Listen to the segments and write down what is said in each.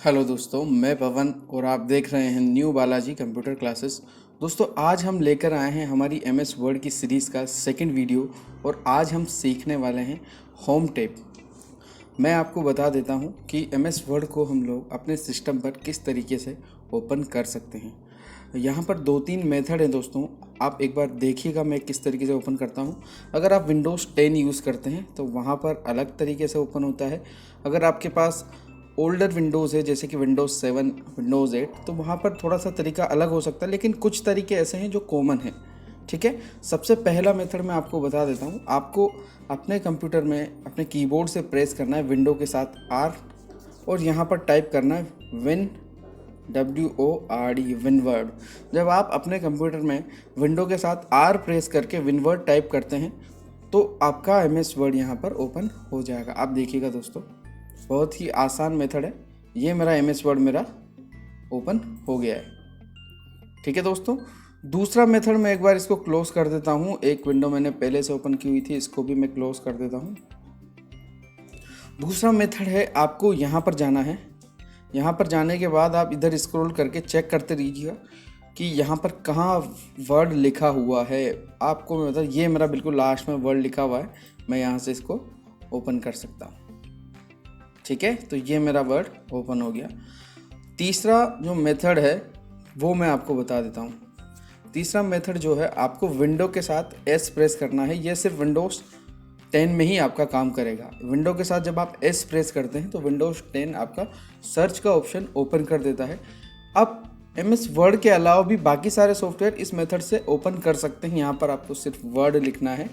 Hello दोस्तों, मैं पवन और आप देख रहे हैं न्यू बालाजी कंप्यूटर क्लासेस। दोस्तों, आज हम लेकर आए हैं हमारी एमएस वर्ड की सीरीज़ का सेकंड वीडियो और आज हम सीखने वाले हैं होम टैब। मैं आपको बता देता हूं कि एमएस वर्ड को हम लोग अपने सिस्टम पर किस तरीके से ओपन कर सकते हैं। यहाँ पर 2-3 मेथड हैं दोस्तों, आप एक बार देखिएगा मैं किस तरीके से ओपन करता हूँ। अगर आप विंडोज़ 10 यूज़ करते हैं तो वहाँ पर अलग तरीके से ओपन होता है। अगर आपके पास ओल्डर विंडोज़ है जैसे कि विंडोज़ 7, विंडोज़ 8, तो वहाँ पर थोड़ा सा तरीका अलग हो सकता है, लेकिन कुछ तरीके ऐसे हैं जो कॉमन हैं। ठीक है, सबसे पहला मेथड मैं आपको बता देता हूँ। आपको अपने कंप्यूटर में अपने कीबोर्ड से प्रेस करना है विंडो के साथ आर, और यहाँ पर टाइप करना है WORD विनवर्ड। जब आप अपने कंप्यूटर में विंडो के साथ आर प्रेस करके विनवर्ड टाइप करते हैं तो आपका एमएस वर्ड यहाँ पर ओपन हो जाएगा। आप देखिएगा दोस्तों, बहुत ही आसान मेथड है। ये मेरा एमएस वर्ड मेरा ओपन हो गया है। ठीक है दोस्तों, दूसरा मेथड मैं एक बार इसको क्लोज कर देता हूँ। एक विंडो मैंने पहले से ओपन की हुई थी, इसको भी मैं क्लोज कर देता हूँ। दूसरा मेथड है, आपको यहाँ पर जाना है। यहाँ पर जाने के बाद आप इधर स्क्रॉल करके चेक करते रहिएगा कि यहाँ पर कहाँ वर्ड लिखा हुआ है। आपको मतलब ये मेरा बिल्कुल लास्ट में वर्ड लिखा हुआ है, मैं यहाँ से इसको ओपन कर सकता हूँ। ठीक है, तो ये मेरा वर्ड ओपन हो गया। तीसरा जो मेथड है वो मैं आपको बता देता हूँ। तीसरा मेथड जो है, आपको विंडो के साथ एस प्रेस करना है। ये सिर्फ विंडोज़ 10 में ही आपका काम करेगा। विंडो के साथ जब आप एस प्रेस करते हैं तो विंडोज़ 10 आपका सर्च का ऑप्शन ओपन कर देता है। अब एमएस वर्ड के अलावा भी बाकी सारे सॉफ्टवेयर इस मेथड से ओपन कर सकते हैं। यहाँ पर आपको सिर्फ वर्ड लिखना है,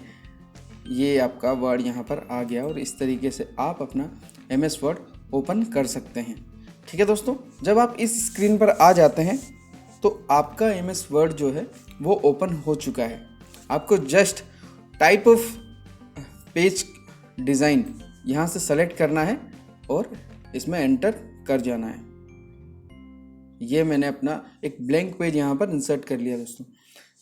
ये आपका वर्ड यहाँ पर आ गया और इस तरीके से आप अपना एमएस वर्ड ओपन कर सकते हैं। ठीक है दोस्तों, जब आप इस स्क्रीन पर आ जाते हैं तो आपका एमएस वर्ड जो है वो ओपन हो चुका है। आपको just type of page design यहाँ से सेलेक्ट करना है और इसमें एंटर कर जाना है। ये मैंने अपना एक ब्लैंक पेज यहाँ पर इंसर्ट कर लिया दोस्तों।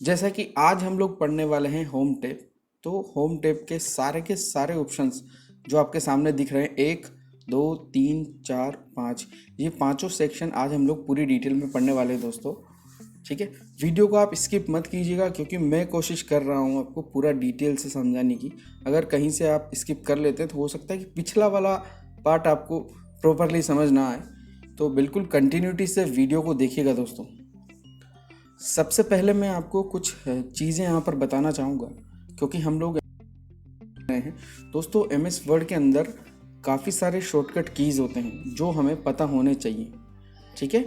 जैसा कि आज हम लोग पढ़ने वाले हैं होम टैब, तो होम टैब के सारे ऑप्शंस जो आपके सामने दिख रहे हैं, 1 2 3 4 5, ये पांचों सेक्शन आज हम लोग पूरी डिटेल में पढ़ने वाले हैं दोस्तों। ठीक है, वीडियो को आप स्किप मत कीजिएगा क्योंकि मैं कोशिश कर रहा हूँ आपको पूरा डिटेल से समझाने की। अगर कहीं से आप स्किप कर लेते हैं तो हो सकता है कि पिछला वाला पार्ट आपको प्रॉपरली समझ ना आए, तो बिल्कुल कंटिन्यूटी से वीडियो को देखिएगा दोस्तों। सबसे पहले मैं आपको कुछ चीज़ें यहाँ पर बताना चाहूँगा क्योंकि हम लोग रहे हैं दोस्तों, एमएस वर्ड के अंदर काफ़ी सारे शॉर्टकट कीज़ होते हैं जो हमें पता होने चाहिए। ठीक है,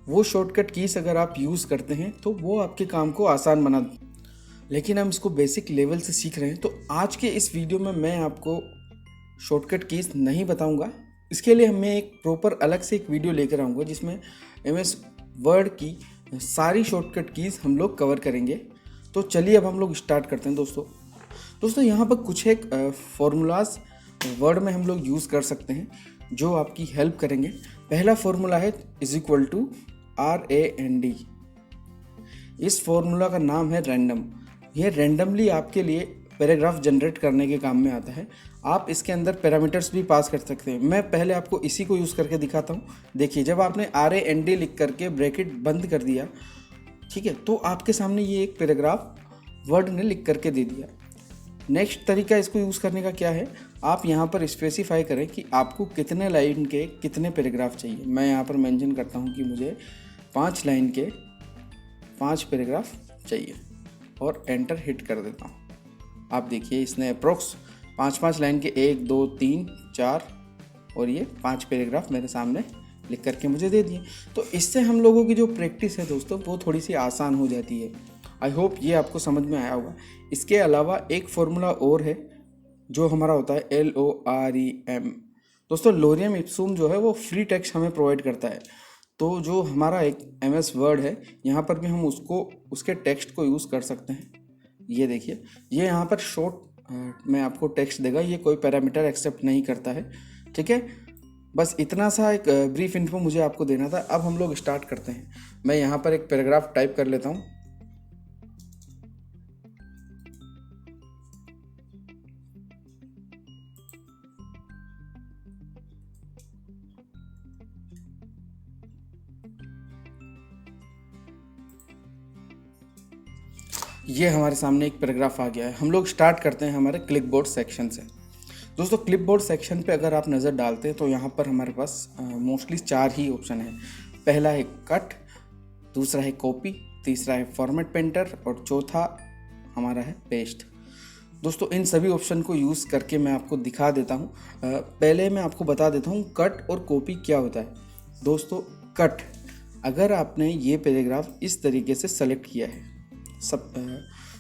वो शॉर्टकट कीज़ अगर आप यूज़ करते हैं तो वो आपके काम को आसान बना, लेकिन हम इसको बेसिक लेवल से सीख रहे हैं। तो आज के इस वीडियो में मैं आपको शॉर्टकट कीज़ नहीं बताऊंगा। इसके लिए मैं एक प्रॉपर अलग से एक वीडियो लेकर आऊँगा जिसमें एमएस वर्ड की सारी शॉर्टकट कीज़ हम लोग कवर करेंगे। तो चलिए अब हम लोग स्टार्ट करते हैं दोस्तों। यहाँ पर कुछ एक फॉर्मूलाज वर्ड में हम लोग यूज़ कर सकते हैं जो आपकी हेल्प करेंगे। पहला फॉर्मूला है = RAND। इस फॉर्मूला का नाम है रैंडम। ये रैंडमली आपके लिए पैराग्राफ जनरेट करने के काम में आता है। आप इसके अंदर पैरामीटर्स भी पास कर सकते हैं। मैं पहले आपको इसी को यूज़ करके दिखाता हूँ। देखिए, जब आपने RAND लिख करके ब्रैकेट बंद कर दिया, ठीक है, तो आपके सामने ये एक पैराग्राफ वर्ड ने लिख करके दे दिया। नेक्स्ट तरीका इसको यूज़ करने का क्या है, आप यहाँ पर स्पेसिफाई करें कि आपको कितने लाइन के कितने पैराग्राफ चाहिए। मैं यहाँ पर मेंशन करता हूँ कि मुझे 5 लाइन के 5 पैराग्राफ चाहिए और एंटर हिट कर देता हूँ। आप देखिए, इसने अप्रोक्स 5 लाइन के 1 2 3 4 और ये 5 पैराग्राफ मेरे सामने लिख करके मुझे दे दिए। तो इससे हम लोगों की जो प्रैक्टिस है दोस्तों वो थोड़ी सी आसान हो जाती है। आई होप ये आपको समझ में आया होगा। इसके अलावा एक फॉर्मूला और है जो हमारा होता है LOREM। दोस्तों, लोरियम इप्सुम जो है वो फ्री टेक्स्ट हमें प्रोवाइड करता है। तो जो हमारा एक एमएस वर्ड है, यहाँ पर भी हम उसके टेक्स्ट को यूज़ कर सकते हैं। ये देखिए, ये यहाँ पर शॉर्ट में आपको टेक्स्ट देगा, ये कोई पैरामीटर एक्सेप्ट नहीं करता है। ठीक है, बस इतना सा एक ब्रीफ इन्फो मुझे आपको देना था। अब हम लोग स्टार्ट करते हैं। मैं यहाँ पर एक पैराग्राफ टाइप कर लेता हूँ। ये हमारे सामने एक पैराग्राफ आ गया है। हम लोग स्टार्ट करते हैं हमारे क्लिपबोर्ड सेक्शन से। दोस्तों क्लिपबोर्ड सेक्शन पे अगर आप नज़र डालते हैं तो यहाँ पर हमारे पास मोस्टली 4 ही ऑप्शन है। पहला है कट, दूसरा है कॉपी, तीसरा है फॉर्मेट पेंटर और चौथा हमारा है पेस्ट। दोस्तों इन सभी ऑप्शन को यूज़ करके मैं आपको दिखा देता हूँ। पहले मैं आपको बता देता हूँ कट और कॉपी क्या होता है। दोस्तों कट, अगर आपने ये पैराग्राफ इस तरीके से सेलेक्ट किया है,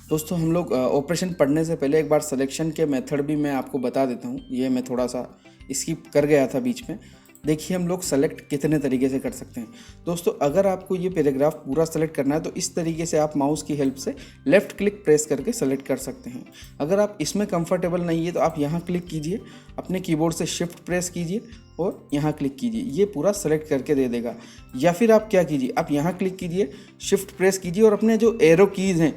दोस्तों हम लोग ऑपरेशन पढ़ने से पहले एक बार सिलेक्शन के मेथड भी मैं आपको बता देता हूँ। ये मैं थोड़ा सा स्किप कर गया था बीच में। देखिए हम लोग सेलेक्ट कितने तरीके से कर सकते हैं। दोस्तों अगर आपको ये पैराग्राफ पूरा सेलेक्ट करना है तो इस तरीके से आप माउस की हेल्प से लेफ़्ट क्लिक प्रेस करके सेलेक्ट कर सकते हैं। अगर आप इसमें कंफर्टेबल नहीं है तो आप यहाँ क्लिक कीजिए, अपने कीबोर्ड से शिफ्ट प्रेस कीजिए और यहाँ क्लिक कीजिए, ये पूरा सेलेक्ट करके दे देगा। या फिर आप क्या कीजिए, आप यहाँ क्लिक कीजिए, शिफ्ट प्रेस कीजिए और अपने जो एरो कीज़ हैं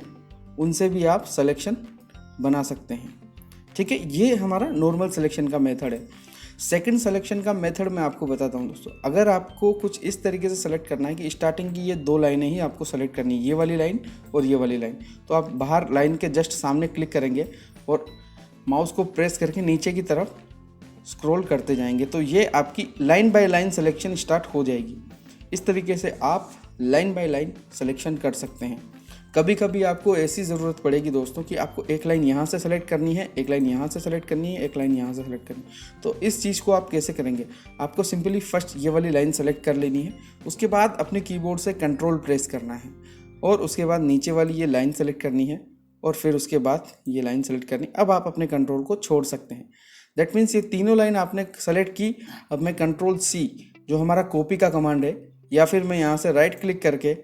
उनसे भी आप सिलेक्शन बना सकते हैं। ठीक है, ये हमारा नॉर्मल सिलेक्शन का मेथड है। सेकंड सिलेक्शन का मेथड मैं आपको बताता हूँ दोस्तों। अगर आपको कुछ इस तरीके से सेलेक्ट करना है कि स्टार्टिंग की ये 2 लाइनें ही आपको सेलेक्ट करनी है, ये वाली लाइन और ये वाली लाइन, तो आप बाहर लाइन के जस्ट सामने क्लिक करेंगे और माउस को प्रेस करके नीचे की तरफ स्क्रॉल करते जाएंगे तो ये आपकी line by line selection start हो जाएगी। इस तरीके से आप लाइन बाय लाइन सिलेक्शन कर सकते हैं। कभी कभी आपको ऐसी ज़रूरत पड़ेगी दोस्तों कि आपको एक लाइन यहाँ से सेलेक्ट करनी है, एक लाइन यहाँ से सेलेक्ट करनी है, एक लाइन यहाँ से सेलेक्ट करनी है। तो इस चीज़ को आप कैसे करेंगे, आपको सिंपली फर्स्ट ये वाली लाइन सेलेक्ट कर लेनी है, उसके बाद अपने कीबोर्ड से कंट्रोल प्रेस करना है और उसके बाद नीचे वाली ये लाइन सेलेक्ट करनी है और फिर उसके बाद ये लाइन सेलेक्ट करनी। अब आप अपने कंट्रोल को छोड़ सकते हैं। दैट मीन्स ये तीनों लाइन आपने सेलेक्ट की। अब मैं कंट्रोल C जो हमारा कॉपी का कमांड है, या फिर मैं यहाँ से राइट क्लिक करके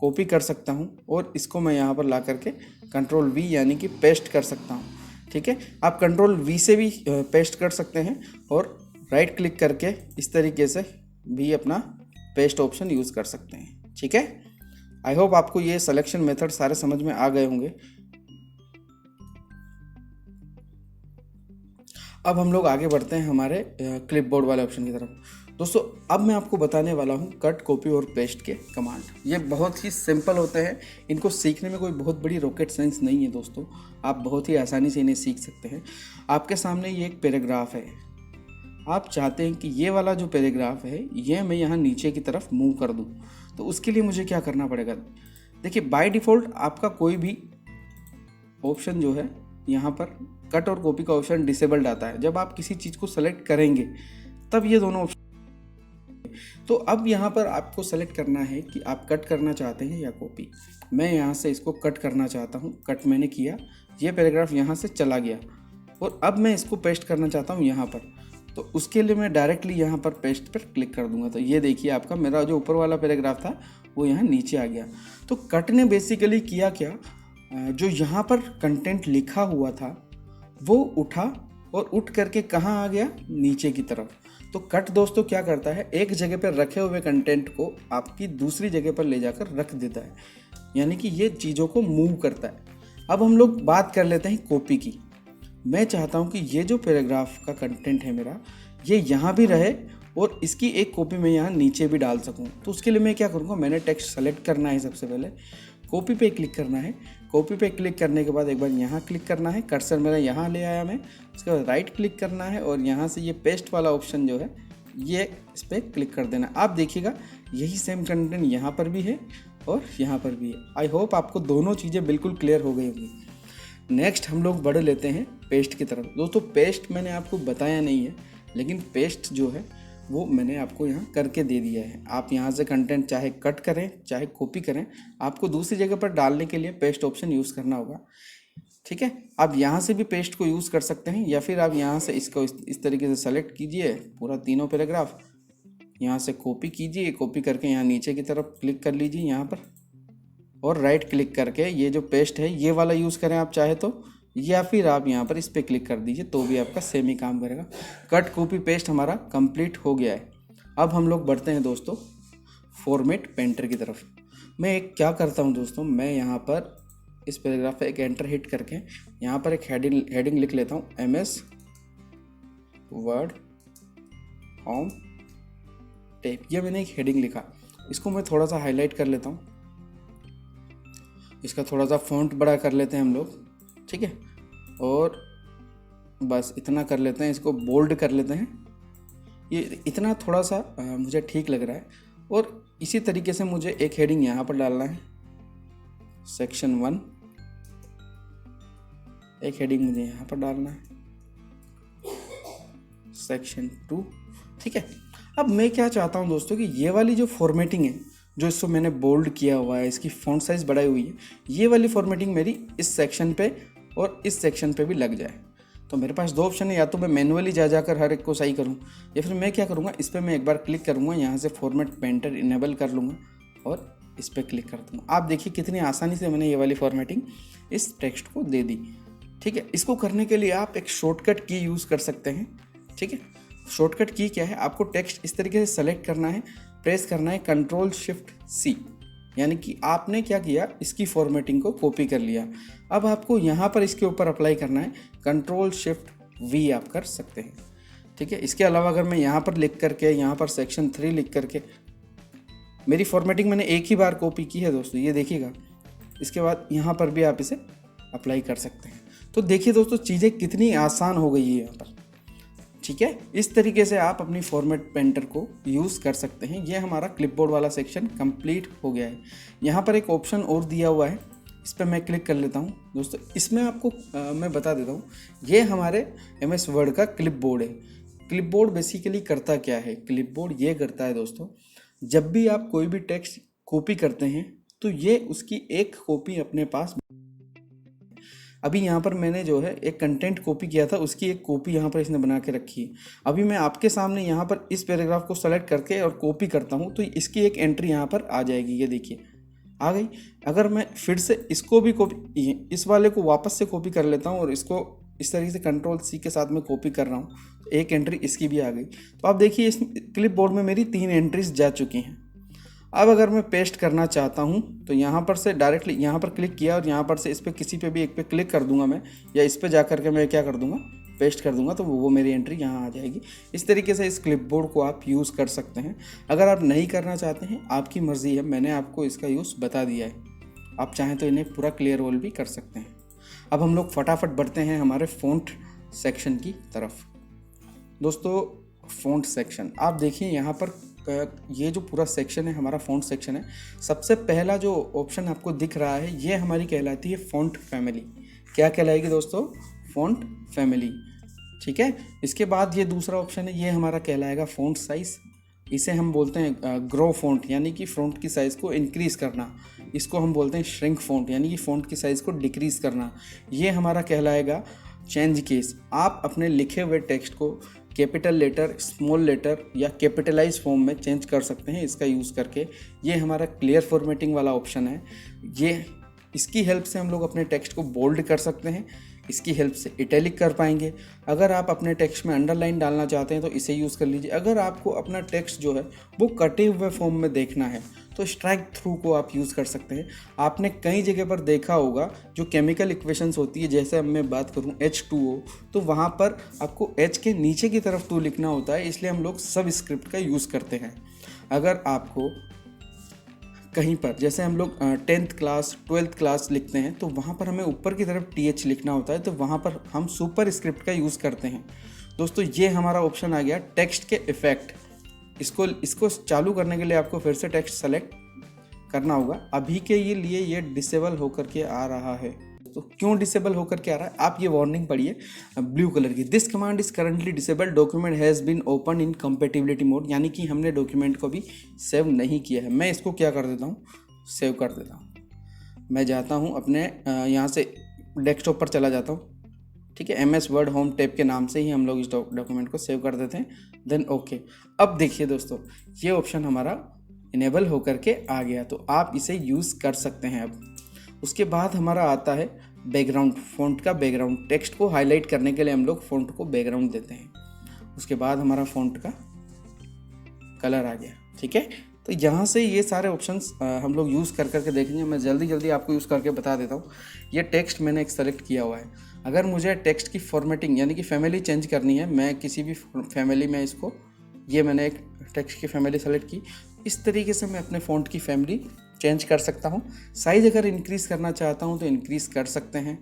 कॉपी कर सकता हूँ और इसको मैं यहाँ पर ला करके कंट्रोल V यानी कि पेस्ट कर सकता हूँ। ठीक है, आप कंट्रोल V से भी पेस्ट कर सकते हैं और राइट क्लिक करके इस तरीके से भी अपना पेस्ट ऑप्शन यूज़ कर सकते हैं। ठीक है, आई होप आपको ये सिलेक्शन मेथड सारे समझ में आ गए होंगे। अब हम लोग आगे बढ़ते हैं हमारे क्लिपबोर्ड वाले ऑप्शन की तरफ। दोस्तों अब मैं आपको बताने वाला हूँ कट, कॉपी और पेस्ट के कमांड। ये बहुत ही सिंपल होते हैं, इनको सीखने में कोई बहुत बड़ी रॉकेट साइंस नहीं है दोस्तों, आप बहुत ही आसानी से इन्हें सीख सकते हैं। आपके सामने ये एक पैराग्राफ है, आप चाहते हैं कि ये वाला जो पैराग्राफ है ये मैं यहाँ नीचे की तरफ मूव कर दूँ, तो उसके लिए मुझे क्या करना पड़ेगा। देखिए बाय डिफ़ॉल्ट आपका कोई भी ऑप्शन जो है यहाँ पर कट और कॉपी का ऑप्शन डिसेबल्ड आता है। जब आप किसी चीज़ को सेलेक्ट करेंगे तब ये दोनों ऑप्शन। तो अब यहाँ पर आपको सेलेक्ट करना है कि आप कट करना चाहते हैं या कॉपी। मैं यहाँ से इसको कट करना चाहता हूँ, कट मैंने किया, ये पैराग्राफ यहाँ से चला गया और अब मैं इसको पेस्ट करना चाहता हूँ यहाँ पर। तो उसके लिए मैं डायरेक्टली यहाँ पर पेस्ट पर क्लिक कर दूंगा। तो ये देखिए आपका मेरा जो ऊपर वाला पैराग्राफ था वो यहाँ नीचे आ गया। तो कट ने बेसिकली किया क्या, जो यहाँ पर कंटेंट लिखा हुआ था वो उठा और उठ करके कहाँ आ गया, नीचे की तरफ। तो कट दोस्तों क्या करता है, एक जगह पर रखे हुए कंटेंट को आपकी दूसरी जगह पर ले जाकर रख देता है, यानी कि ये चीज़ों को मूव करता है। अब हम लोग बात कर लेते हैं कॉपी की। मैं चाहता हूँ कि ये जो पैराग्राफ का कंटेंट है मेरा, ये यहाँ भी रहे और इसकी एक कॉपी मैं यहाँ नीचे भी डाल सकूँ। तो उसके लिए मैं क्या करूँगा, मैंने टेक्स्ट सेलेक्ट करना है, सबसे पहले कॉपी पे क्लिक करना है। कॉपी पे क्लिक करने के बाद एक बार यहाँ क्लिक करना है, कर्सर मेरा यहाँ ले आया मैं, उसके बाद राइट क्लिक करना है और यहाँ से ये पेस्ट वाला ऑप्शन जो है ये इस पर क्लिक कर देना। आप देखिएगा यही सेम कंटेंट यहाँ पर भी है और यहाँ पर भी है। आई होप आपको दोनों चीज़ें बिल्कुल क्लियर हो गई होंगी। नेक्स्ट हम लोग बढ़ लेते हैं पेस्ट की तरफ। दोस्तों पेस्ट मैंने आपको बताया नहीं है, लेकिन पेस्ट जो है वो मैंने आपको यहाँ करके दे दिया है। आप यहाँ से कंटेंट चाहे कट करें चाहे कॉपी करें, आपको दूसरी जगह पर डालने के लिए पेस्ट ऑप्शन यूज़ करना होगा। ठीक है, आप यहाँ से भी पेस्ट को यूज़ कर सकते हैं या फिर आप यहाँ से इसको इस तरीके से सेलेक्ट कीजिए पूरा तीनों पैराग्राफ, यहाँ से कॉपी कीजिए, कॉपी करके यहाँ नीचे की तरफ क्लिक कर लीजिए यहाँ पर और राइट क्लिक करके ये जो पेस्ट है ये वाला यूज़ करें आप चाहे तो, या फिर आप यहाँ पर इस पर क्लिक कर दीजिए तो भी आपका सेम ही काम करेगा। कट कॉपी पेस्ट हमारा कंप्लीट हो गया है। अब हम लोग बढ़ते हैं दोस्तों फॉर्मेट पेंटर की तरफ। मैं एक क्या करता हूँ दोस्तों, मैं यहाँ पर इस पैराग्राफ पे एक एंटर हिट करके यहाँ पर एक हेडिंग लिख लेता हूँ, MS वर्ड होम टेप। ये मैंने एक हेडिंग लिखा, इसको मैं थोड़ा सा हाईलाइट कर लेता हूँ। इसका थोड़ा सा फ़ॉन्ट बड़ा कर लेते हैं हम लोग, ठीक है, और बस इतना कर लेते हैं, इसको बोल्ड कर लेते हैं। ये इतना थोड़ा सा मुझे ठीक लग रहा है। और इसी तरीके से मुझे एक हेडिंग यहाँ पर डालना है, सेक्शन 1, एक हेडिंग मुझे यहाँ पर डालना है, सेक्शन 2, ठीक है। अब मैं क्या चाहता हूँ दोस्तों कि ये वाली जो फॉर्मेटिंग है, जो इसको मैंने बोल्ड किया हुआ है, इसकी फ़ॉन्ट साइज़ बढ़ाई हुई है, ये वाली फॉर्मेटिंग मेरी इस सेक्शन पे और इस सेक्शन पे भी लग जाए। तो मेरे पास दो ऑप्शन है, या तो मैं मैनुअली जाकर हर एक को सही करूँ, या फिर मैं क्या करूँगा, इस पर मैं एक बार क्लिक करूँगा, यहाँ से फॉर्मेट पेंटर इनेबल कर लूँगा और इस पर क्लिक कर दूँगा। आप देखिए कितनी आसानी से मैंने ये वाली फॉर्मेटिंग इस टेक्स्ट को दे दी, ठीक है। इसको करने के लिए आप एक शॉर्टकट की यूज़ कर सकते हैं, ठीक है। शॉर्टकट की क्या है, आपको टेक्स्ट इस तरीके से सेलेक्ट करना है, प्रेस करना है Ctrl+Shift+C, यानी कि आपने क्या किया, इसकी फॉर्मेटिंग को कॉपी कर लिया। अब आपको यहाँ पर इसके ऊपर अप्लाई करना है, Ctrl+Shift+V आप कर सकते हैं, ठीक है। इसके अलावा अगर मैं यहाँ पर लिख करके, यहाँ पर सेक्शन 3 लिख करके, मेरी फॉर्मेटिंग मैंने एक ही बार कॉपी की है दोस्तों, ये देखिएगा। इसके बाद यहाँ पर भी आप इसे अप्लाई कर सकते हैं। तो देखिए दोस्तों, चीज़ें कितनी आसान हो गई है यहाँ पर, ठीक है। इस तरीके से आप अपनी फॉर्मेट पेंटर को यूज़ कर सकते हैं। ये हमारा क्लिपबोर्ड वाला सेक्शन कंप्लीट हो गया है। यहाँ पर एक ऑप्शन और दिया हुआ है, इस पर मैं क्लिक कर लेता हूँ दोस्तों। इसमें आपको मैं बता देता हूँ, ये हमारे MS वर्ड का क्लिपबोर्ड है। क्लिपबोर्ड बेसिकली करता क्या है, क्लिपबोर्ड ये करता है दोस्तों, जब भी आप कोई भी टेक्स्ट कॉपी करते हैं तो ये उसकी एक कॉपी अपने पास, अभी यहाँ पर मैंने जो है एक कंटेंट कॉपी किया था, उसकी एक कॉपी यहाँ पर इसने बना के रखी है। अभी मैं आपके सामने यहाँ पर इस पैराग्राफ को सेलेक्ट करके और कॉपी करता हूँ तो इसकी एक एंट्री यहाँ पर आ जाएगी, ये देखिए आ गई। अगर मैं फिर से इसको भी कॉपी, इस वाले को वापस से कॉपी कर लेता हूँ और इसको इस तरीके से Ctrl+C के साथ में कॉपी कर रहा हूँ, तो एक एंट्री इसकी भी आ गई। तो आप देखिए इस क्लिपबोर्ड में मेरी 3 एंट्रीज जा चुकी हैं। अब अगर मैं पेस्ट करना चाहता हूं तो यहाँ पर से डायरेक्टली यहाँ पर क्लिक किया और यहाँ पर से इस पर किसी पे भी एक पे क्लिक कर दूंगा मैं, या इस पे जा कर के मैं क्या कर दूंगा, पेस्ट कर दूंगा, तो वो मेरी एंट्री यहाँ आ जाएगी। इस तरीके से इस क्लिपबोर्ड को आप यूज़ कर सकते हैं। अगर आप नहीं करना चाहते हैं, आपकी मर्ज़ी है, मैंने आपको इसका यूज़ बता दिया है। आप चाहें तो इन्हें पूरा क्लियर रोल भी कर सकते हैं। अब हम लोग फटाफट बढ़ते हैं हमारे फ़ॉन्ट सेक्शन की तरफ। दोस्तों फ़ॉन्ट सेक्शन आप देखिए, यहाँ पर ये जो पूरा सेक्शन है हमारा फ़ॉन्ट सेक्शन है। सबसे पहला जो ऑप्शन आपको दिख रहा है, ये हमारी कहलाती है फ़ॉन्ट फैमिली। क्या कहलाएगी दोस्तों, फ़ॉन्ट फैमिली, ठीक है। इसके बाद ये दूसरा ऑप्शन है, ये हमारा कहलाएगा फ़ॉन्ट साइज़। इसे हम बोलते हैं ग्रो फ़ॉन्ट, यानी कि फ़ॉन्ट की साइज़ को इंक्रीज़ करना। इसको हम बोलते हैं श्रिंक फ़ॉन्ट, यानी कि फ़ॉन्ट की साइज़ को डिक्रीज़ करना। ये हमारा कहलाएगा चेंज केस। आप अपने लिखे हुए टेक्स्ट को कैपिटल लेटर, स्मॉल लेटर या कैपिटलाइज फॉर्म में चेंज कर सकते हैं इसका यूज़ करके। ये हमारा क्लियर फॉर्मेटिंग वाला ऑप्शन है। ये इसकी हेल्प से हम लोग अपने टेक्स्ट को बोल्ड कर सकते हैं, इसकी हेल्प से इटैलिक कर पाएंगे। अगर आप अपने टेक्स्ट में अंडरलाइन डालना चाहते हैं तो इसे यूज़ कर लीजिए। अगर आपको अपना टेक्स्ट जो है वो कटे हुए फॉर्म में देखना है तो स्ट्राइक थ्रू को आप यूज़ कर सकते हैं। आपने कई जगह पर देखा होगा जो केमिकल इक्वेशंस होती है, जैसे अब मैं बात करूं H2O, तो वहाँ पर आपको H के नीचे की तरफ 2 लिखना होता है, इसलिए हम लोग सब स्क्रिप्ट का यूज़ करते हैं। अगर आपको कहीं पर, जैसे हम लोग 10th क्लास 12th क्लास लिखते हैं, तो वहाँ पर हमें ऊपर की तरफ TH लिखना होता है, तो वहाँ पर हम सुपर स्क्रिप्ट का यूज़ करते हैं। दोस्तों ये हमारा ऑप्शन आ गया टेक्स्ट के इफ़ेक्ट। इसको चालू करने के लिए आपको फिर से टेक्स्ट सेलेक्ट करना होगा। अभी के लिए ये डिसेबल होकर के आ रहा है। तो क्यों डिसेबल होकर के आ रहा है, आप ये वार्निंग पढ़िए ब्लू कलर की, this command is currently disabled, document has been open in compatibility mode, यानी कि हमने डॉक्यूमेंट को भी सेव नहीं किया है। मैं इसको क्या कर देता हूँ, सेव कर देता हूँ। मैं जाता हूँ अपने यहाँ से डेस्कटॉप पर चला जाता हूँ, ठीक है। MS वर्ड होम टैब के नाम से ही हम लोग इस डॉक्यूमेंट को सेव कर देते हैं, देन ओके। अब देखिए दोस्तों, ये ऑप्शन हमारा इनेबल होकर के आ गया, तो आप इसे यूज़ कर सकते हैं। अब उसके बाद हमारा आता है बैकग्राउंड, फ़ॉन्ट का बैकग्राउंड। टेक्स्ट को हाईलाइट करने के लिए हम लोग फ़ॉन्ट को बैकग्राउंड देते हैं। उसके बाद हमारा फ़ॉन्ट का कलर आ गया, ठीक है। तो यहाँ से ये सारे ऑप्शंस हम लोग यूज़ कर करके देखेंगे। मैं जल्दी आपको यूज़ करके बता देता हूँ। ये टेक्स्ट मैंने एक सेलेक्ट किया हुआ है। अगर मुझे टेक्स्ट की फॉर्मेटिंग यानी कि फैमिली चेंज करनी है, मैं किसी भी फैमिली में इसको, ये मैंने एक टेक्स्ट की फैमिली सेलेक्ट की, इस तरीके से मैं अपने फ़ॉन्ट की फैमिली चेंज कर सकता हूँ। साइज़ अगर इंक्रीज़ करना चाहता हूँ तो इंक्रीज़ कर सकते हैं,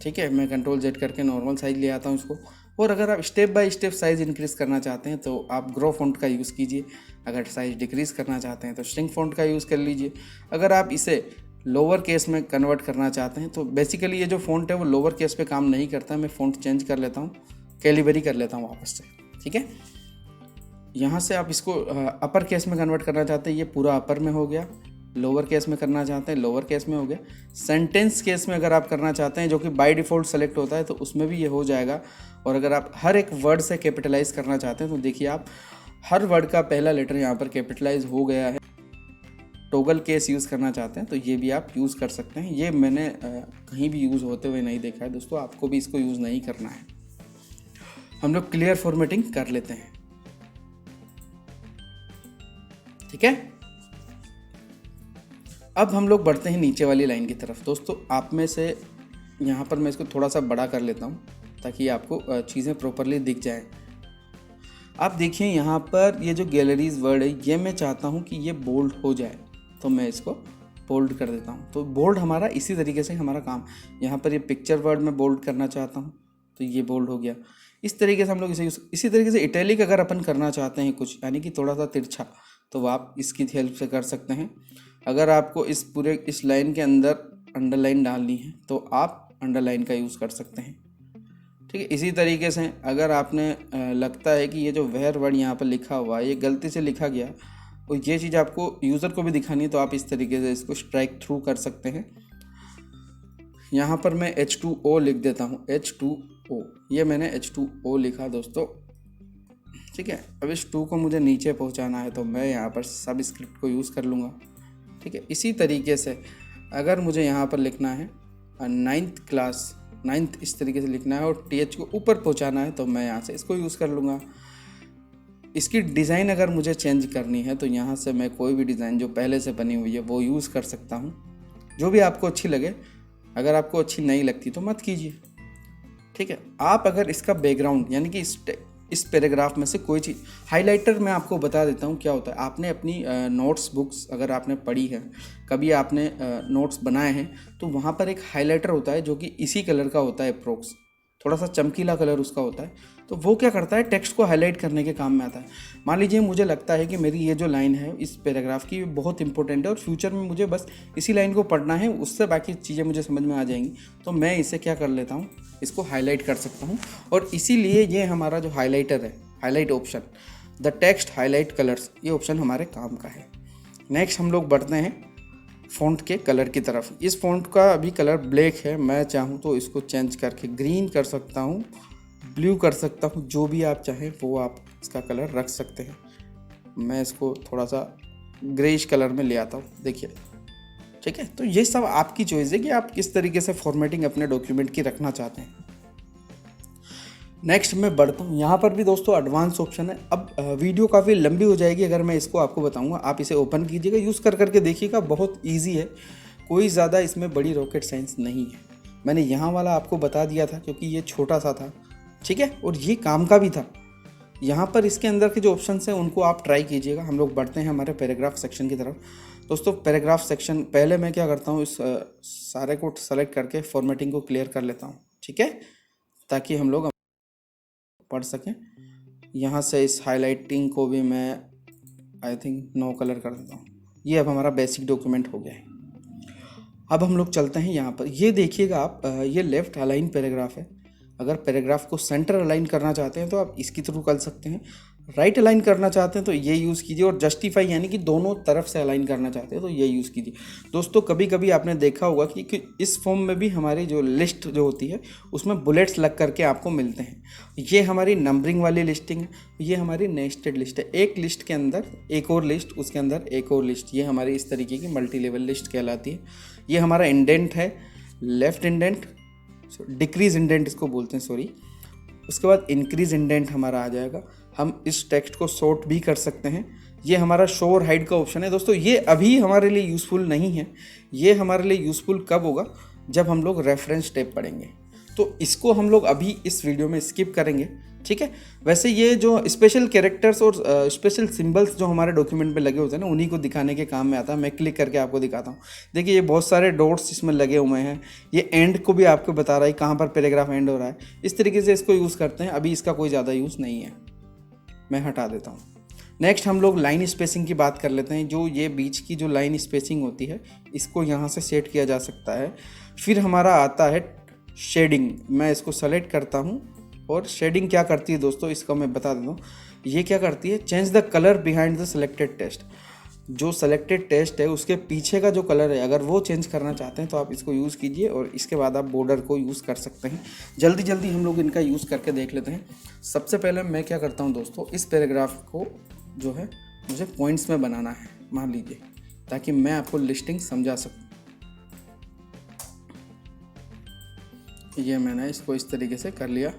ठीक है। मैं कंट्रोल जेड करके नॉर्मल साइज़ ले आता हूँ इसको। और अगर आप step by step size increase करना चाहते हैं तो आप ग्रो फ़ॉन्ट का यूज़ कीजिए। अगर साइज़ डिक्रीज़ करना चाहते हैं तो श्रिंक फ़ॉन्ट का यूज़ कर लीजिए। अगर आप इसे लोअर केस में कन्वर्ट करना चाहते हैं तो बेसिकली ये जो फ़ॉन्ट है वो लोअर केस पे काम नहीं करता है। मैं फ़ॉन्ट चेंज कर लेता हूँ, कैलिबरी कर लेता हूँ वापस से, ठीक है। यहाँ से आप इसको अपर केस में कन्वर्ट करना चाहते हैं, ये पूरा अपर में हो गया। लोअर केस में करना चाहते हैं, लोअर केस में हो गया। सेंटेंस केस में अगर आप करना चाहते हैं, जो कि बाय डिफ़ॉल्ट सेलेक्ट होता है, तो उसमें भी ये हो जाएगा। और अगर आप हर एक वर्ड से कैपिटलाइज करना चाहते हैं तो देखिए आप हर वर्ड का पहला लेटर यहाँ पर कैपिटलाइज हो गया है। टॉगल केस यूज़ करना चाहते हैं तो ये भी आप यूज़ कर सकते हैं। ये मैंने कहीं भी यूज़ होते हुए नहीं देखा है दोस्तों, आपको भी इसको यूज़ नहीं करना है। हम लोग क्लियर फॉर्मेटिंग कर लेते हैं, ठीक है। अब हम लोग बढ़ते हैं नीचे वाली लाइन की तरफ। दोस्तों आप में से यहाँ पर मैं इसको थोड़ा सा बड़ा कर लेता हूँ ताकि आपको चीज़ें प्रॉपरली दिख जाएं। आप देखिए यहाँ पर ये जो गैलरीज वर्ड है, ये मैं चाहता हूँ कि ये बोल्ड हो जाए, तो मैं इसको बोल्ड कर देता हूँ। तो बोल्ड हमारा इसी तरीके से हमारा काम। यहाँ पर ये पिक्चर वर्ड में बोल्ड करना चाहता हूँ तो ये बोल्ड हो गया। इस तरीके से हम लोग इसी तरीके से इटैलिक अगर अपन करना चाहते हैं कुछ, यानी कि थोड़ा सा तिरछा, तो आप इसकी हेल्प से कर सकते हैं। अगर आपको इस लाइन के अंदर अंडरलाइन डालनी है तो आप अंडरलाइन का यूज़ कर सकते हैं, ठीक है। इसी तरीके से अगर आपने लगता है कि ये जो वेयर वर्ड यहाँ पर लिखा हुआ है ये गलती से लिखा गया और ये चीज़ आपको यूज़र को भी दिखानी है, तो आप इस तरीके से इसको स्ट्राइक थ्रू कर सकते हैं। यहाँ पर मैं H2O लिख देता हूँ, H2O, ये मैंने H2O लिखा दोस्तों, ठीक है। अब इस 2 को मुझे नीचे पहुँचाना है तो मैं यहाँ पर सब स्क्रिप्ट को यूज़ कर लूँगा, ठीक है। इसी तरीके से अगर मुझे यहाँ पर लिखना है 9th क्लास, 9th इस तरीके से लिखना है और TH को ऊपर पहुँचाना है तो मैं यहाँ से इसको यूज़ कर लूँगा। इसकी डिज़ाइन अगर मुझे चेंज करनी है तो यहाँ से मैं कोई भी डिज़ाइन जो पहले से बनी हुई है वो यूज़ कर सकता हूँ, जो भी आपको अच्छी लगे। अगर आपको अच्छी नहीं लगती तो मत कीजिए, ठीक है। आप अगर इसका बैकग्राउंड यानी कि इस पैराग्राफ में से कोई चीज़, हाइलाइटर मैं आपको बता देता हूँ क्या होता है। आपने अपनी नोट्स बुक्स अगर आपने पढ़ी है, कभी आपने नोट्स बनाए हैं, तो वहाँ पर एक हाइलाइटर होता है जो कि इसी कलर का होता है, अप्रोक्स थोड़ा सा चमकीला कलर उसका होता है। तो वो क्या करता है, टेक्स्ट को हाईलाइट करने के काम में आता है। मान लीजिए मुझे लगता है कि मेरी ये जो लाइन है इस पैराग्राफ की बहुत इंपॉर्टेंट है और फ्यूचर में मुझे बस इसी लाइन को पढ़ना है, उससे बाकी चीज़ें मुझे समझ में आ जाएंगी, तो मैं इसे क्या कर लेता हूँ, इसको हाईलाइट कर सकता हूँ। और इसीलिए ये हमारा जो हाईलाइटर है, highlight option, the text highlight colours, ये ऑप्शन हमारे काम का है। नेक्स्ट हम लोग बढ़ते हैं फ़ॉन्ट के कलर की तरफ। इस फ़ॉन्ट का अभी कलर ब्लैक है, मैं चाहूँ तो इसको चेंज करके ग्रीन कर सकता हूँ, ब्लू कर सकता हूँ, जो भी आप चाहें वो आप इसका कलर रख सकते हैं। मैं इसको थोड़ा सा ग्रेइश कलर में ले आता हूँ, देखिए, ठीक है। तो ये सब आपकी चॉइस है कि आप किस तरीके से फॉर्मेटिंग अपने डॉक्यूमेंट की रखना चाहते हैं। नेक्स्ट मैं बढ़ता हूँ, यहाँ पर भी दोस्तों एडवांस ऑप्शन है। अब वीडियो काफ़ी लंबी हो जाएगी अगर मैं इसको आपको बताऊँगा, आप इसे ओपन कीजिएगा, यूज़ कर करके देखिएगा, बहुत ईजी है, कोई ज़्यादा इसमें बड़ी रॉकेट साइंस नहीं है। मैंने यहाँ वाला आपको बता दिया था क्योंकि ये छोटा सा था, ठीक है, और ये काम का भी था। यहाँ पर इसके अंदर के जो ऑप्शंस हैं उनको आप ट्राई कीजिएगा। हम लोग बढ़ते हैं हमारे पैराग्राफ सेक्शन की तरफ। दोस्तों पैराग्राफ सेक्शन, पहले मैं क्या करता हूँ, इस सारे को सेलेक्ट करके फॉर्मेटिंग को क्लियर कर लेता हूँ, ठीक है, ताकि हम लोग पढ़ सकें। यहाँ से इस हाईलाइटिंग को भी मैं आई थिंक नो कलर कर देता हूँ। ये अब हमारा बेसिक डॉक्यूमेंट हो गया है। अब हम लोग चलते हैं यहाँ पर, ये देखिएगा आप, ये लेफ़्ट अलाइन पैराग्राफ है। अगर पैराग्राफ को सेंटर अलाइन करना चाहते हैं तो आप इसकी थ्रू कर सकते हैं, राइट अलाइन करना चाहते हैं तो ये यूज़ कीजिए, और जस्टिफाई यानी कि दोनों तरफ से अलाइन करना चाहते हैं तो ये यूज़ कीजिए। दोस्तों कभी कभी आपने देखा होगा कि इस फॉर्म में भी हमारी जो लिस्ट जो होती है उसमें बुलेट्स लग करके आपको मिलते हैं। ये हमारी नंबरिंग वाली लिस्टिंग है, ये हमारी नेस्टेड लिस्ट है, एक लिस्ट के अंदर एक और लिस्ट, उसके अंदर एक और लिस्ट, ये हमारी इस तरीके की मल्टी लेवल लिस्ट कहलाती है। ये हमारा इंडेंट है, लेफ्ट इंडेंट, डिक्रीज इंडेंट इसको बोलते हैं, सॉरी। उसके बाद इंक्रीज इंडेंट हमारा आ जाएगा। हम इस टेक्स्ट को सॉर्ट भी कर सकते हैं। ये हमारा शो और हाइड का ऑप्शन है। दोस्तों ये अभी हमारे लिए यूज़फुल नहीं है, ये हमारे लिए यूज़फुल कब होगा, जब हम लोग रेफरेंस टैब पढ़ेंगे। तो इसको हम लोग अभी इस वीडियो में स्किप करेंगे ठीक है। वैसे ये जो स्पेशल कैरेक्टर्स और स्पेशल सिंबल्स जो हमारे डॉक्यूमेंट में लगे होते हैं ना, उन्हीं को दिखाने के काम में आता है। मैं क्लिक करके आपको दिखाता हूँ। देखिए ये बहुत सारे डॉट्स इसमें लगे हुए हैं, ये एंड को भी आपको बता रहा है कहाँ पर पैराग्राफ एंड हो रहा है। इस तरीके से इसको यूज़ करते हैं। अभी इसका कोई ज़्यादा यूज़ नहीं है, मैं हटा देता हूँ। नेक्स्ट हम लोग लाइन स्पेसिंग की बात कर लेते हैं। जो ये बीच की जो लाइन स्पेसिंग होती है, इसको यहाँ से सेट किया जा सकता है। फिर हमारा आता है शेडिंग। मैं इसको सेलेक्ट करता हूँ और शेडिंग क्या करती है दोस्तों, इसको मैं बता देता हूँ। ये क्या करती है, change the colour behind the selected text. जो सेलेक्टेड टेक्स्ट है उसके पीछे का जो कलर है, अगर वो चेंज करना चाहते हैं तो आप इसको यूज़ कीजिए और इसके बाद आप बॉर्डर को यूज़ कर सकते हैं। जल्दी जल्दी हम लोग इनका यूज़ करके देख लेते हैं। सबसे पहले मैं क्या करता हूँ दोस्तों, इस पैराग्राफ को जो है मुझे पॉइंट्स में बनाना है, मान लीजिए, ताकि मैं आपको लिस्टिंग समझा सकूँ। ये मैंने इसको इस तरीके से कर लिया,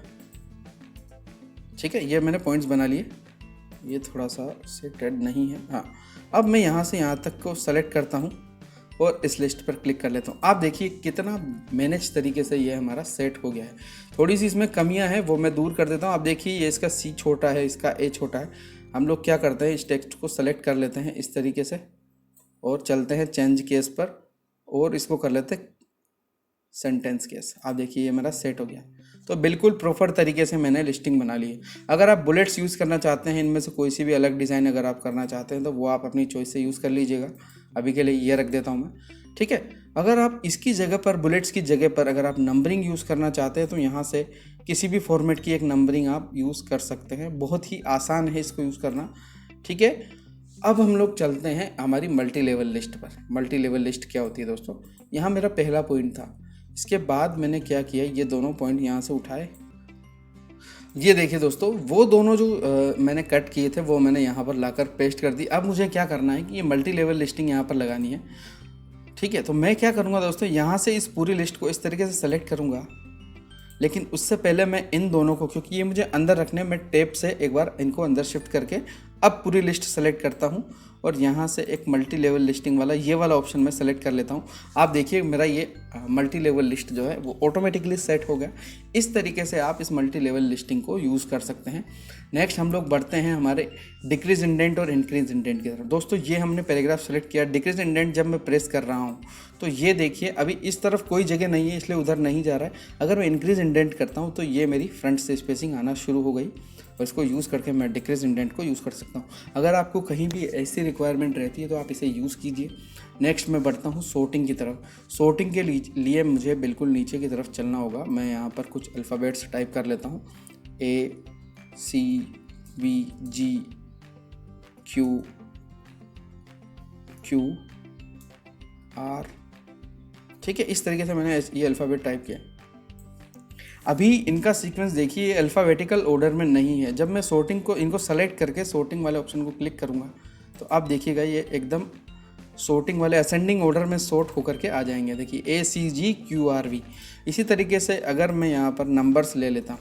ठीक है। ये मैंने पॉइंट्स बना लिए। ये थोड़ा सा सेटेड नहीं है, हाँ। अब मैं यहाँ से यहाँ तक को सेलेक्ट करता हूँ और इस लिस्ट पर क्लिक कर लेता हूँ। आप देखिए कितना मैनेज तरीके से ये हमारा सेट हो गया है। थोड़ी सी इसमें कमियां हैं, वो मैं दूर कर देता हूँ। आप देखिए ये इसका सी छोटा है, इसका ए छोटा है। हम लोग क्या करते हैं, इस टेक्स्ट को सेलेक्ट कर लेते हैं इस तरीके से और चलते हैं चेंज केस पर और इसको कर लेते हैं सेंटेंस केस। आप देखिए ये मेरा सेट हो गया। तो बिल्कुल प्रॉपर तरीके से मैंने लिस्टिंग बना ली है। अगर आप बुलेट्स यूज़ करना चाहते हैं, इनमें से कोई सी भी अलग डिज़ाइन अगर आप करना चाहते हैं तो वो आप अपनी चॉइस से यूज़ कर लीजिएगा। अभी के लिए ये रख देता हूँ मैं, ठीक है। अगर आप इसकी जगह पर, बुलेट्स की जगह पर अगर आप नंबरिंग यूज़ करना चाहते हैं तो यहाँ से किसी भी फॉर्मेट की एक नंबरिंग आप यूज़ कर सकते हैं। बहुत ही आसान है इसको यूज़ करना, ठीक है। अब हम लोग चलते हैं हमारी मल्टी लेवल लिस्ट पर। मल्टी लेवल लिस्ट क्या होती है दोस्तों, यहाँ मेरा पहला पॉइंट था। इसके बाद मैंने क्या किया, ये दोनों पॉइंट यहाँ से उठाए। ये देखिए दोस्तों, वो दोनों जो मैंने कट किए थे वो मैंने यहाँ पर लाकर पेस्ट कर दी। अब मुझे क्या करना है कि ये मल्टी लेवल लिस्टिंग यहाँ पर लगानी है, ठीक है। तो मैं क्या करूँगा दोस्तों, यहाँ से इस पूरी लिस्ट को इस तरीके से सेलेक्ट करूँगा, लेकिन उससे पहले मैं इन दोनों को, क्योंकि ये मुझे अंदर रखने, मैं टेप से एक बार इनको अंदर शिफ्ट करके अब पूरी लिस्ट सेलेक्ट करता हूँ और यहाँ से एक मल्टी लेवल लिस्टिंग वाला ये वाला ऑप्शन मैं सेलेक्ट कर लेता हूँ। आप देखिए मेरा ये मल्टी लेवल लिस्ट जो है वो ऑटोमेटिकली सेट हो गया। इस तरीके से आप इस मल्टी लेवल लिस्टिंग को यूज़ कर सकते हैं। नेक्स्ट हम लोग बढ़ते हैं हमारे डिक्रीज इंडेंट और इंक्रीज इंडेंट की तरफ। दोस्तों ये हमने पैराग्राफ सेलेक्ट किया, डिक्रीज इंडेंट जब मैं प्रेस कर रहा हूँ तो ये देखिए अभी इस तरफ कोई जगह नहीं है, इसलिए उधर नहीं जा रहा है। अगर मैं इंक्रीज इंडेंट करता हूँ तो ये मेरी फ्रंट से स्पेसिंग आना शुरू हो गई और इसको यूज़ करके मैं डिक्रीज इंडेंट को यूज़ कर सकता हूँ। अगर आपको कहीं भी ऐसी रिक्वायरमेंट रहती है तो आप इसे यूज़ कीजिए। नेक्स्ट मैं बढ़ता हूँ sorting की तरफ। sorting के लिए मुझे बिल्कुल नीचे की तरफ चलना होगा। मैं यहाँ पर कुछ अल्फ़ाबेट्स टाइप कर लेता हूँ, ACBG QR, ठीक है। इस तरीके से मैंने ये अल्फ़ाबेट टाइप किया। अभी इनका सीक्वेंस देखिए अल्फ़ाबेटिकल ऑर्डर में नहीं है। जब मैं sorting को, इनको सेलेक्ट करके sorting वाले ऑप्शन को क्लिक करूँगा तो आप देखिएगा ये एकदम sorting वाले असेंडिंग ऑर्डर में सॉर्ट होकर के आ जाएंगे। देखिए ACGQRV। इसी तरीके से अगर मैं यहाँ पर नंबर्स ले लेता हूँ,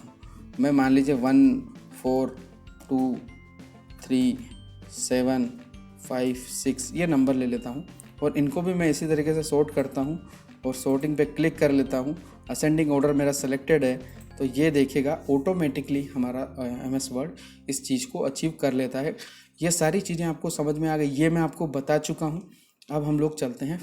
मैं मान लीजिए 1 4 2 3 7 5 6 ये नंबर ले लेता हूँ और इनको भी मैं इसी तरीके से सॉर्ट करता हूँ और sorting पे क्लिक कर लेता हूँ। असेंडिंग ऑर्डर मेरा सेलेक्टेड है तो ये देखिएगा ऑटोमेटिकली हमारा MS वर्ड इस चीज़ को अचीव कर लेता है। ये सारी चीज़ें आपको समझ में आ गई, ये मैं आपको बता चुका हूँ। अब हम लोग चलते हैं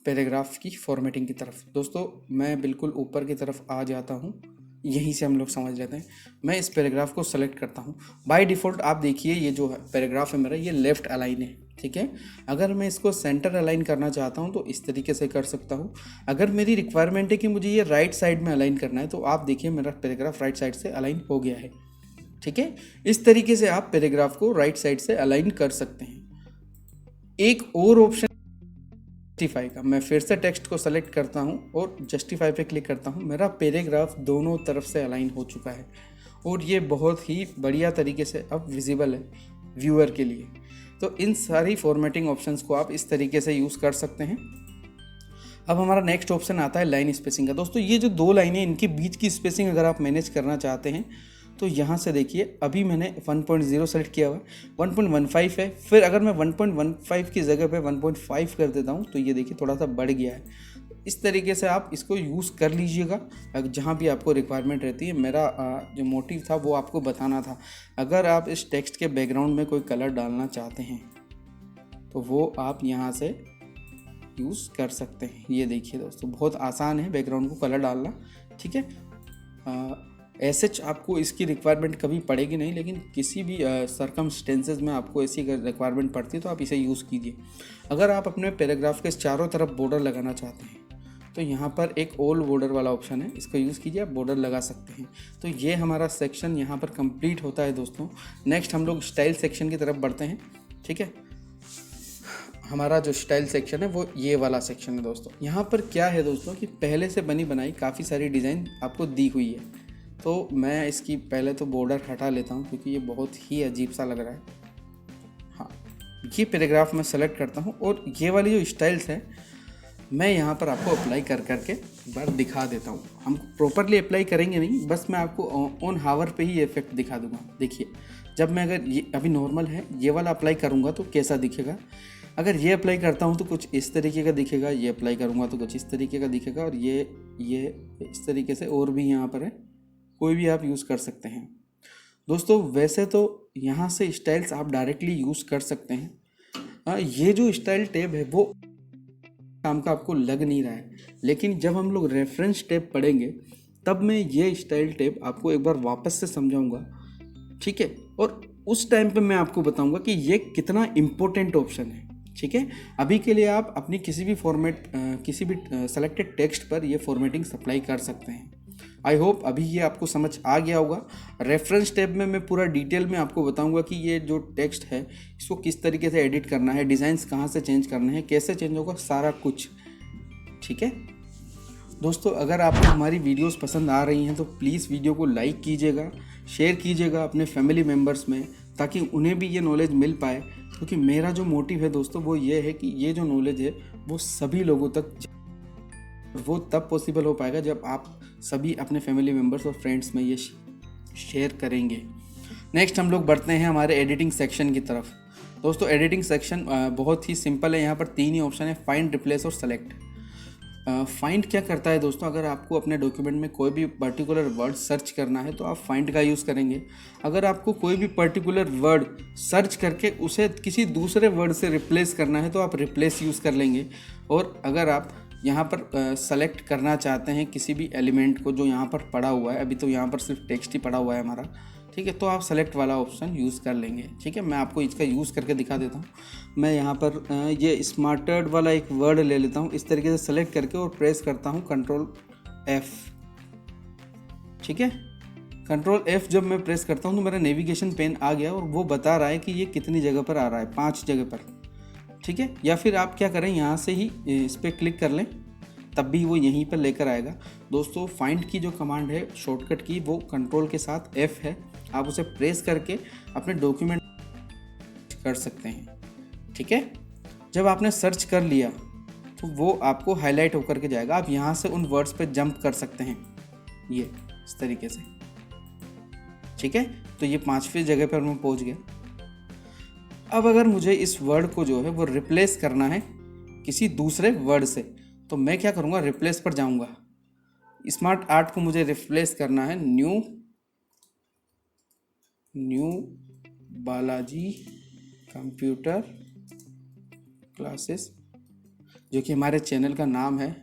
पैराग्राफ की फॉर्मेटिंग की तरफ। दोस्तों मैं बिल्कुल ऊपर की तरफ आ जाता हूँ, यहीं से हम लोग समझ लेते हैं। मैं इस पैराग्राफ को सेलेक्ट करता हूँ। बाय डिफ़ॉल्ट आप देखिए ये जो पैराग्राफ है मेरा, ये लेफ़्ट अलाइन है, ठीक है। अगर मैं इसको सेंटर अलाइन करना चाहता हूँ तो इस तरीके से कर सकता हूँ। अगर मेरी रिक्वायरमेंट है कि मुझे ये राइट साइड में अलाइन करना है तो आप देखिए मेरा पैराग्राफ राइट साइड से अलाइन हो गया है, ठीक है। इस तरीके से आप पैराग्राफ को राइट साइड से अलाइन कर सकते हैं। एक और ऑप्शन जस्टिफाई का, मैं फिर से टेक्स्ट को सेलेक्ट करता हूं और जस्टिफाई पे क्लिक करता हूं। मेरा पैराग्राफ दोनों तरफ से अलाइन हो चुका है और ये बहुत ही बढ़िया तरीके से अब विजिबल है व्यूअर के लिए। तो इन सारी फॉर्मेटिंग ऑप्शंस को आप इस तरीके से यूज़ कर सकते हैं। अब हमारा नेक्स्ट ऑप्शन आता है लाइन स्पेसिंग का। दोस्तों ये जो दो लाइनें, इनके बीच की स्पेसिंग अगर आप मैनेज करना चाहते हैं तो यहाँ से देखिए अभी मैंने 1.0 सेलेक्ट किया हुआ है, 1.15 है। फिर अगर मैं 1.15 की जगह पे 1.5 कर देता हूँ तो ये देखिए थोड़ा सा बढ़ गया है। इस तरीके से आप इसको यूज़ कर लीजिएगा जहाँ भी आपको रिक्वायरमेंट रहती है। मेरा जो मोटिव था वो आपको बताना था। अगर आप इस टेक्स्ट के बैकग्राउंड में कोई कलर डालना चाहते हैं तो वो आप यहाँ से यूज़ कर सकते हैं। ये देखिए दोस्तों, बहुत आसान है बैकग्राउंड को कलर डालना, ठीक है। ऐसे आपको इसकी रिक्वायरमेंट कभी पड़ेगी नहीं, लेकिन किसी भी सरकमस्टेंसेस में आपको ऐसी रिक्वायरमेंट पड़ती है तो आप इसे यूज़ कीजिए। अगर आप अपने पैराग्राफ के चारों तरफ बॉर्डर लगाना चाहते हैं तो यहाँ पर एक ऑल बॉर्डर वाला ऑप्शन है, इसको यूज़ कीजिए, आप बॉर्डर लगा सकते हैं। तो ये हमारा सेक्शन यहाँ पर कंप्लीट होता है दोस्तों। नेक्स्ट हम लोग स्टाइल सेक्शन की तरफ बढ़ते हैं, ठीक है। हमारा जो स्टाइल सेक्शन है वो ये वाला सेक्शन है दोस्तों। यहाँ पर क्या है दोस्तों कि पहले से बनी बनाई काफ़ी सारी डिज़ाइन आपको दी हुई है, तो मैं इसकी पहले तो बॉर्डर हटा लेता हूँ क्योंकि ये बहुत ही अजीब सा लग रहा है। हाँ, ये पैराग्राफ मैं सेलेक्ट करता हूँ और ये वाली जो स्टाइल्स है मैं यहाँ पर आपको अप्लाई कर करके एक बार दिखा देता हूँ। हम प्रॉपरली अप्लाई करेंगे नहीं, बस मैं आपको ऑन हावर पे ही इफेक्ट दिखा दूँगा। देखिए, जब मैं अगर ये अभी नॉर्मल है ये वाला अप्लाई करूँगा तो कैसा दिखेगा, अगर ये अप्लाई करता हूँ तो कुछ इस तरीके का दिखेगा, ये अप्लाई करूँगा तो कुछ इस तरीके का दिखेगा, और ये इस तरीके से और भी यहाँ पर है, कोई भी आप यूज़ कर सकते हैं दोस्तों। वैसे तो यहाँ से स्टाइल्स आप डायरेक्टली यूज़ कर सकते हैं। ये जो स्टाइल टैब है वो काम का आपको लग नहीं रहा है, लेकिन जब हम लोग रेफरेंस टैब पढ़ेंगे तब मैं ये स्टाइल टैब आपको एक बार वापस से समझाऊंगा, ठीक है। और उस टाइम पे मैं आपको बताऊंगा कि ये कितना इम्पोर्टेंट ऑप्शन है, ठीक है। अभी के लिए आप अपनी किसी भी किसी भी सेलेक्टेड टेक्स्ट पर ये फॉर्मेटिंग अप्लाई कर सकते हैं। आई होप अभी ये आपको समझ आ गया होगा। रेफरेंस टैब में मैं पूरा डिटेल में आपको बताऊंगा कि ये जो टेक्स्ट है इसको किस तरीके से एडिट करना है, डिज़ाइंस कहाँ से चेंज करने हैं, कैसे चेंज होगा, सारा कुछ, ठीक है दोस्तों। अगर आपको हमारी वीडियोस पसंद आ रही हैं तो प्लीज़ वीडियो को लाइक कीजिएगा, शेयर कीजिएगा अपने फैमिली मेम्बर्स में, ताकि उन्हें भी ये नॉलेज मिल पाए। क्योंकि मेरा जो मोटिव है दोस्तों वो ये है कि ये जो नॉलेज है वो सभी लोगों तक, वो तब पॉसिबल हो पाएगा जब आप सभी अपने फैमिली मेम्बर्स और फ्रेंड्स में ये शेयर करेंगे। नेक्स्ट हम लोग बढ़ते हैं हमारे एडिटिंग सेक्शन की तरफ। दोस्तों एडिटिंग सेक्शन बहुत ही सिंपल है। यहाँ पर 3 ही ऑप्शन है, फाइंड, रिप्लेस और सेलेक्ट। फाइंड क्या करता है दोस्तों, अगर आपको अपने डॉक्यूमेंट में कोई भी पर्टिकुलर वर्ड सर्च करना है तो आप फाइंड का यूज़ करेंगे। अगर आपको कोई भी पर्टिकुलर वर्ड सर्च करके उसे किसी दूसरे वर्ड से रिप्लेस करना है तो आप रिप्लेस यूज़ कर लेंगे। और अगर आप यहाँ पर सेलेक्ट करना चाहते हैं किसी भी एलिमेंट को जो यहाँ पर पड़ा हुआ है, अभी तो यहाँ पर सिर्फ टेक्स्ट ही पड़ा हुआ है हमारा, ठीक है, तो आप सेलेक्ट वाला ऑप्शन यूज़ कर लेंगे, ठीक है। मैं आपको इसका यूज़ करके दिखा देता हूँ। मैं यहाँ पर ये स्मार्टेड वाला एक वर्ड ले लेता हूँ, इस तरीके से सेलेक्ट करके और प्रेस करता हूँ Ctrl F, ठीक है। Ctrl F जब मैं प्रेस करता हूँ तो मेरा नेविगेशन पेन आ गया और वो बता रहा है कि ये कितनी जगह पर आ रहा है, 5 जगह पर, ठीक है। या फिर आप क्या करें, यहाँ से ही इस पर क्लिक कर लें, तब भी वो यहीं पर लेकर आएगा। दोस्तों फाइंड की जो कमांड है शॉर्टकट की, वो कंट्रोल के साथ F है, आप उसे प्रेस करके अपने डॉक्यूमेंट कर सकते हैं, ठीक है। जब आपने सर्च कर लिया तो वो आपको हाईलाइट होकर के जाएगा। आप यहाँ से उन वर्ड्स पे जंप कर सकते हैं, ये इस तरीके से, ठीक है। तो ये 5वीं जगह पर मैं पहुँच गया। अब अगर मुझे इस वर्ड को जो है वो रिप्लेस करना है किसी दूसरे वर्ड से, तो मैं क्या करूँगा, रिप्लेस पर जाऊँगा। स्मार्ट आर्ट को मुझे रिप्लेस करना है न्यू बालाजी कंप्यूटर क्लासेस, जो कि हमारे चैनल का नाम है।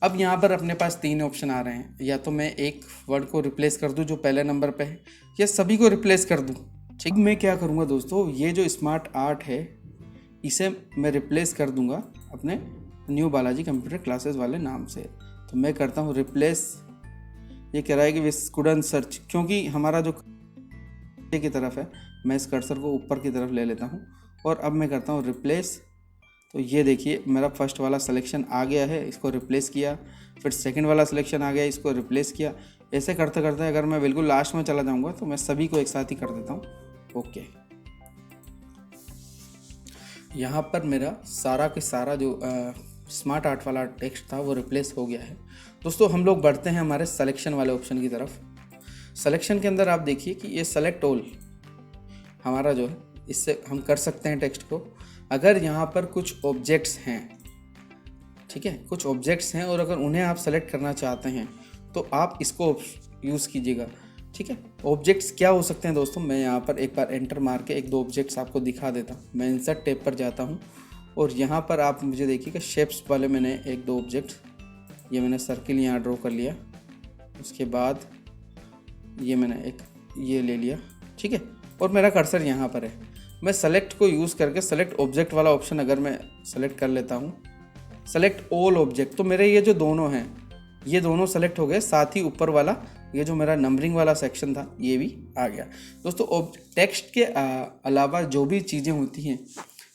अब यहाँ पर अपने पास 3 ऑप्शन आ रहे हैं, या तो मैं एक वर्ड को रिप्लेस कर दूँ जो पहले नंबर पे है, या सभी को रिप्लेस कर दूँ, ठीक। मैं क्या करूँगा दोस्तों, ये जो स्मार्ट आर्ट है इसे मैं रिप्लेस कर दूँगा अपने न्यू बालाजी कंप्यूटर क्लासेस वाले नाम से। तो मैं करता हूँ रिप्लेस। ये कह रहा है कि विस कुडंट सर्च, क्योंकि हमारा जो की तरफ है, मैं इस कर्सर को ऊपर की तरफ ले लेता हूँ और अब मैं करता हूँ रिप्लेस। तो ये देखिए मेरा फर्स्ट वाला सिलेक्शन आ गया है, इसको रिप्लेस किया, फिर सेकंड वाला सिलेक्शन आ गया, इसको रिप्लेस किया। ऐसे करते करते अगर मैं बिल्कुल लास्ट में चला जाऊँगा तो मैं सभी को एक साथ ही कर देता हूँ, ओके। यहाँ पर मेरा सारा के सारा जो स्मार्ट आर्ट वाला टेक्स्ट था वो रिप्लेस हो गया है। दोस्तों हम लोग बढ़ते हैं हमारे सिलेक्शन वाले ऑप्शन की तरफ। सिलेक्शन के अंदर आप देखिए कि ये सेलेक्ट ऑल हमारा जो है, इससे हम कर सकते हैं टेक्स्ट को। अगर यहाँ पर कुछ ऑब्जेक्ट्स हैं, ठीक है, कुछ ऑब्जेक्ट्स हैं और अगर उन्हें आप सेलेक्ट करना चाहते हैं तो आप इसको यूज़ कीजिएगा। ठीक है, ऑब्जेक्ट्स क्या हो सकते हैं दोस्तों, मैं यहाँ पर एक बार एंटर मार के एक दो ऑब्जेक्ट्स आपको दिखा देता हूँ। मैं इंसर्ट टैब पर जाता हूँ और यहाँ पर आप मुझे देखिएगा शेप्स वाले मैंने एक दो ऑब्जेक्ट्स, ये मैंने सर्किल यहाँ ड्रॉ कर लिया, उसके बाद ये मैंने एक ये ले लिया। ठीक है, और मेरा कर्सर यहाँ पर है। मैं सेलेक्ट को यूज़ करके सेलेक्ट ऑब्जेक्ट वाला ऑप्शन अगर मैं सेलेक्ट कर लेता हूँ, सेलेक्ट ऑल ऑब्जेक्ट, तो मेरे ये जो दोनों हैं ये दोनों सेलेक्ट हो गए, साथ ही ऊपर वाला ये जो मेरा नंबरिंग वाला सेक्शन था ये भी आ गया। दोस्तों टेक्स्ट के अलावा जो भी चीज़ें होती हैं,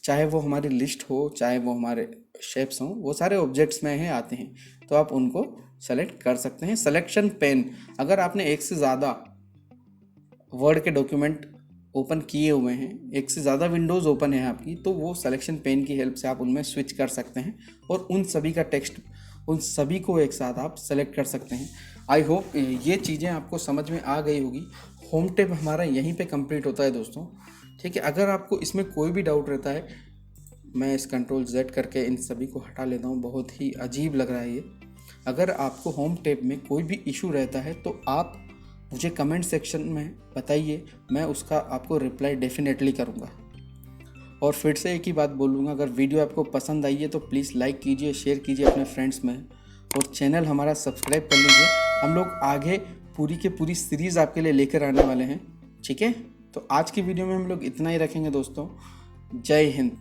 चाहे वो हमारी लिस्ट हो, चाहे वो हमारे शेप्स हों, वो सारे ऑब्जेक्ट्स में ही आते हैं, तो आप उनको सेलेक्ट कर सकते हैं। सिलेक्शन पेन, अगर आपने एक से ज़्यादा वर्ड के डॉक्यूमेंट ओपन किए हुए हैं, एक से ज़्यादा विंडोज़ ओपन है आपकी, तो वो सिलेक्शन पेन की हेल्प से आप उनमें स्विच कर सकते हैं और उन सभी का टेक्स्ट, उन सभी को एक साथ आप सेलेक्ट कर सकते हैं। आई होप ये चीज़ें आपको समझ में आ गई होगी। होम टैब हमारा यहीं पे कंप्लीट होता है दोस्तों। ठीक है, अगर आपको इसमें कोई भी डाउट रहता है, मैं इस कंट्रोल Z करके इन सभी को हटा लेता हूँ, बहुत ही अजीब लग रहा है ये। अगर आपको होम टैब में कोई भी इशू रहता है तो आप मुझे कमेंट सेक्शन में बताइए, मैं उसका आपको रिप्लाई डेफिनेटली करूँगा। और फिर से एक ही बात बोलूँगा, अगर वीडियो आपको पसंद आई है तो प्लीज़ लाइक कीजिए, शेयर कीजिए अपने फ्रेंड्स में, और चैनल हमारा सब्सक्राइब कर लीजिए। हम लोग आगे पूरी की पूरी सीरीज़ आपके लिए लेकर आने वाले हैं। ठीक है, तो आज की वीडियो में हम लोग इतना ही रखेंगे दोस्तों। जय हिंद।